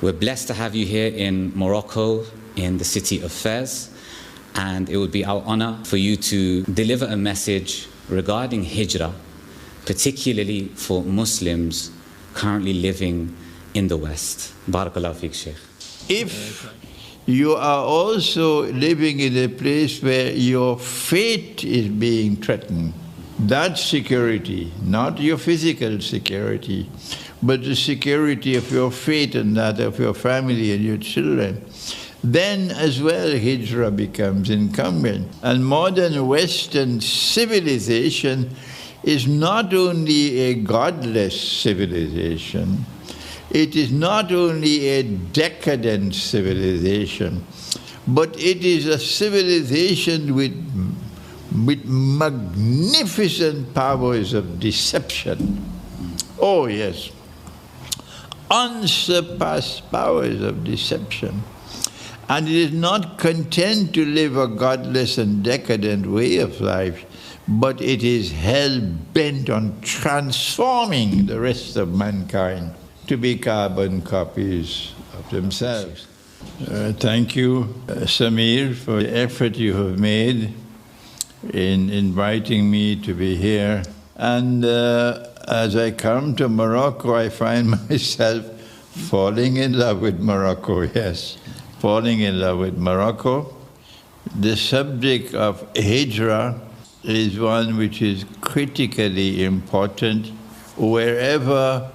We're blessed to have you here in Morocco, in the city of Fez, and it would be our honor for you to deliver a message regarding Hijrah, particularly for Muslims currently living in the West. Barakallahu feek, Sheikh. If you are also living in a place where your fate is being threatened, that security, not your physical security, but the security of your fate and that of your family and your children, then as well Hijrah becomes incumbent. And modern Western civilization is not only a godless civilization, it is not only a decadent civilization, but it is a civilization with magnificent powers of deception. Oh yes, unsurpassed powers of deception. And it is not content to live a godless and decadent way of life, but it is hell-bent on transforming the rest of mankind to be carbon copies of themselves. Thank you, Samir, for the effort you have made in inviting me to be here. And as I come to Morocco, I find myself falling in love with Morocco, yes. Falling in love with Morocco. The subject of Hijrah is one which is critically important wherever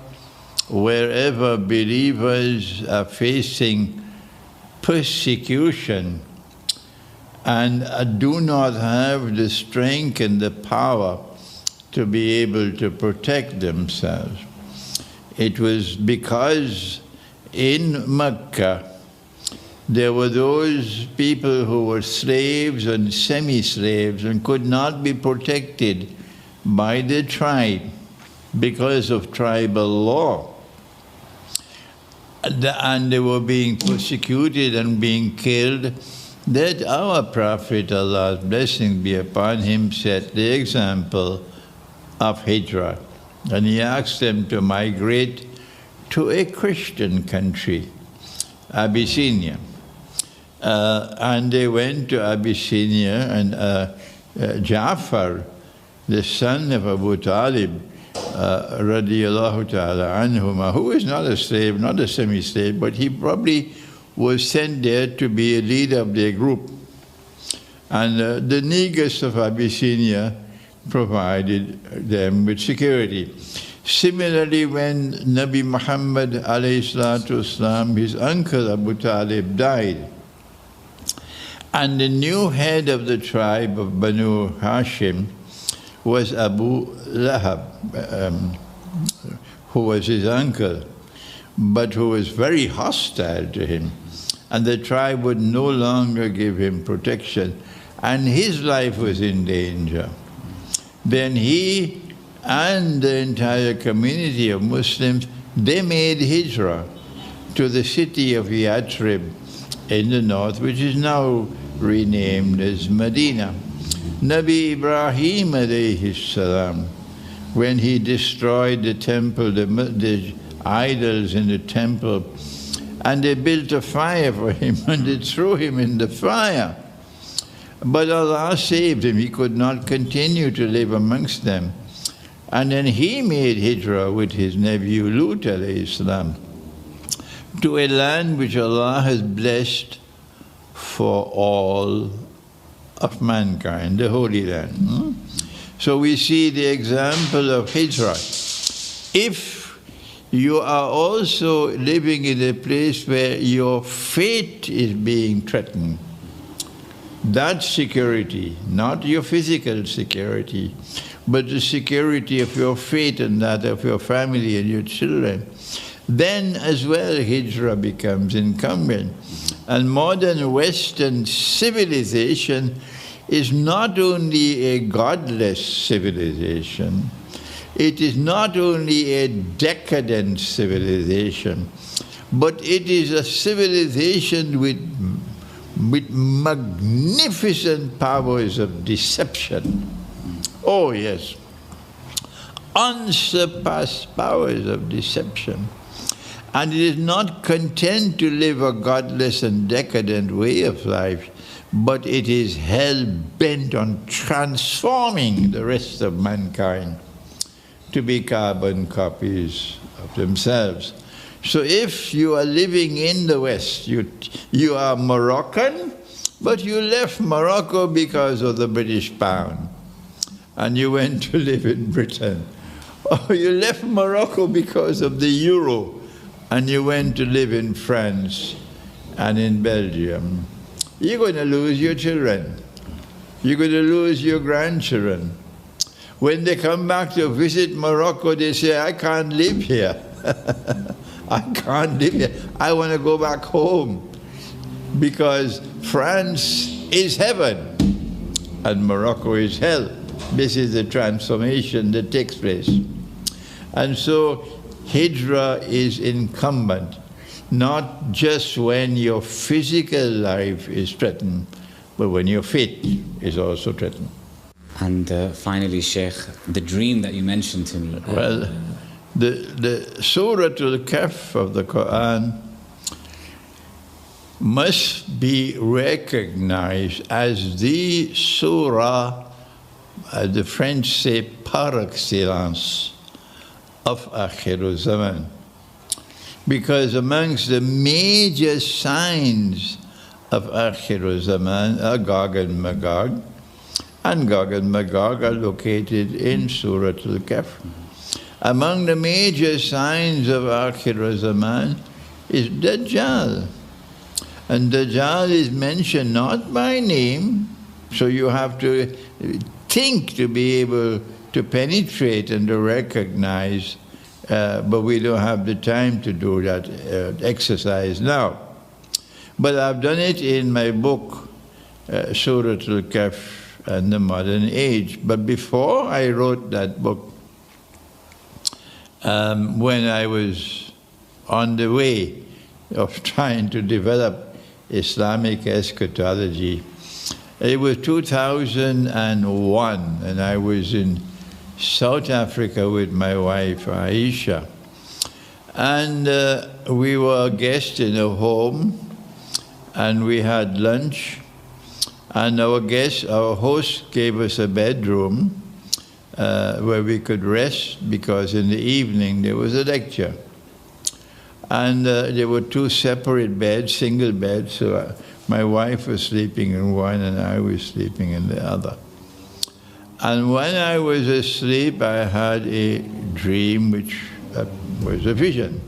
believers are facing persecution and do not have the strength and the power to be able to protect themselves. It was because in Mecca there were those people who were slaves and semi-slaves and could not be protected by the tribe because of tribal law. And they were being persecuted and being killed, that our Prophet, Allah's blessing be upon him, set the example of Hijrah. And he asked them to migrate to a Christian country, Abyssinia. And they went to Abyssinia, and Ja'far, the son of Abu Talib, radiallahu ta'ala anhuma, who is not a slave, not a semi-slave, but he probably was sent there to be a leader of their group. And the negus of Abyssinia provided them with security. Similarly, when Nabi Muhammad alayhi salatu wasalam, his uncle Abu Talib, died, and the new head of the tribe of Banu Hashim was Abu Lahab, who was his uncle, but who was very hostile to him. And the tribe would no longer give him protection, and his life was in danger. Then he and the entire community of Muslims, they made Hijrah to the city of Yathrib in the north, which is now renamed as Medina. Nabi Ibrahim alayhi salam, when he destroyed the temple, the idols in the temple, and they built a fire for him and they threw him in the fire. But Allah saved him. He could not continue to live amongst them. And then he made Hijrah with his nephew Lut alayhi salam to a land which Allah has blessed for all of mankind, the Holy Land. So we see the example of Hijrah. If you are also living in a place where your fate is being threatened, that security, not your physical security, but the security of your fate and that of your family and your children, then as well Hijrah becomes incumbent. And modern Western civilization is not only a godless civilization, it is not only a decadent civilization, but it is a civilization with magnificent powers of deception. Oh yes, unsurpassed powers of deception. And it is not content to live a godless and decadent way of life, but it is hell-bent on transforming the rest of mankind to be carbon copies of themselves. So if you are living in the West, you are Moroccan, but you left Morocco because of the British pound, and you went to live in Britain. Or you left Morocco because of the euro, and you went to live in France and in Belgium. You're going to lose your children. You're going to lose your grandchildren. When they come back to visit Morocco, they say, I can't live here. I can't live here. I want to go back home, because France is heaven and Morocco is hell. This is the transformation that takes place. And so Hijrah is incumbent, not just when your physical life is threatened, but when your faith is also threatened. And finally, Sheikh, the dream that you mentioned to me. Well, the Suatu Kahf of the Quran must be recognized as the surah, as the French say, par excellence of Akhir Zaman. Because amongst the major signs of Akhir Zaman are Gog and Magog, and Gog and Magog are located in Surat Al-Kahf. Among the major signs of Akhir Zaman is Dajjal. And Dajjal is mentioned not by name, so you have to think to be able to penetrate and to recognize, but we don't have the time to do that exercise now. But I've done it in my book, Surat Al-Kahf and the Modern Age. But before I wrote that book, when I was on the way of trying to develop Islamic eschatology, it was 2001, and I was in South Africa with my wife, Aisha. And we were guests in a home, and we had lunch. And our host gave us a bedroom where we could rest, because in the evening there was a lecture. And there were two separate beds, single beds, so my wife was sleeping in one and I was sleeping in the other. And when I was asleep, I had a dream which was a vision.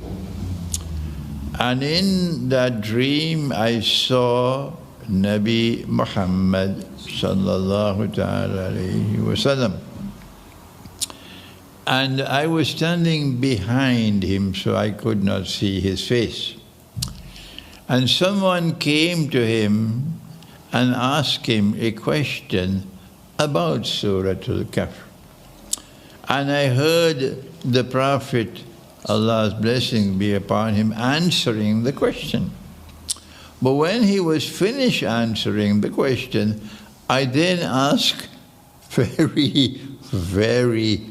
And in that dream, I saw Nabi Muhammad sallallahu ta'ala alayhi wa sallam. And I was standing behind him, so I could not see his face. And someone came to him and asked him a question about Surah Al-Kahf. And I heard the Prophet, Allah's blessing be upon him, answering the question. But when he was finished answering the question, I then asked very, very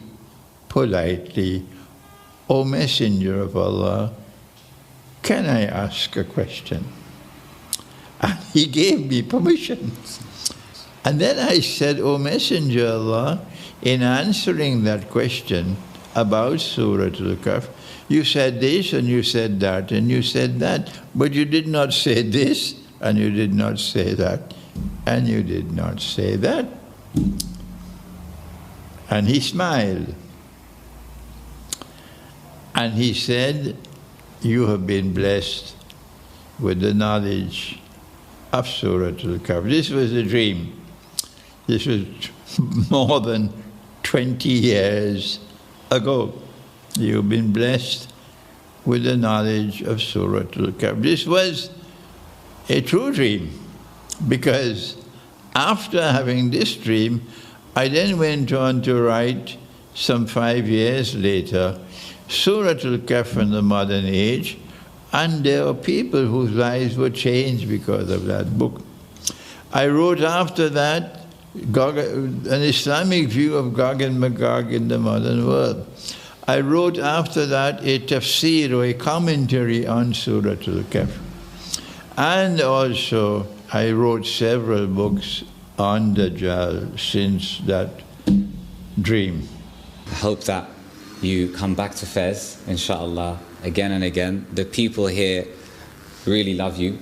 politely, O Messenger of Allah, can I ask a question? And he gave me permission. And then I said, O Messenger of Allah, in answering that question about Surah Al-Kahf, you said this and you said that and you said that, but you did not say this and you did not say that and you did not say that. And he smiled. And he said, you have been blessed with the knowledge of Surah Al-Kahf. This was a dream. This was more than 20 years ago. You've been blessed with the knowledge of Surah Al-Kahf. This was a true dream, because after having this dream, I then went on to write, some 5 years later, Surah Al-Kahf in the Modern Age, and there are people whose lives were changed because of that book. I wrote after that an Islamic view of Gog and Magog in the modern world. I wrote after that a tafsir, or a commentary on Surah Al-Kahf. And also I wrote several books on Dajjal since that dream. I hope that you come back to Fez, inshallah, again and again. The people here really love you.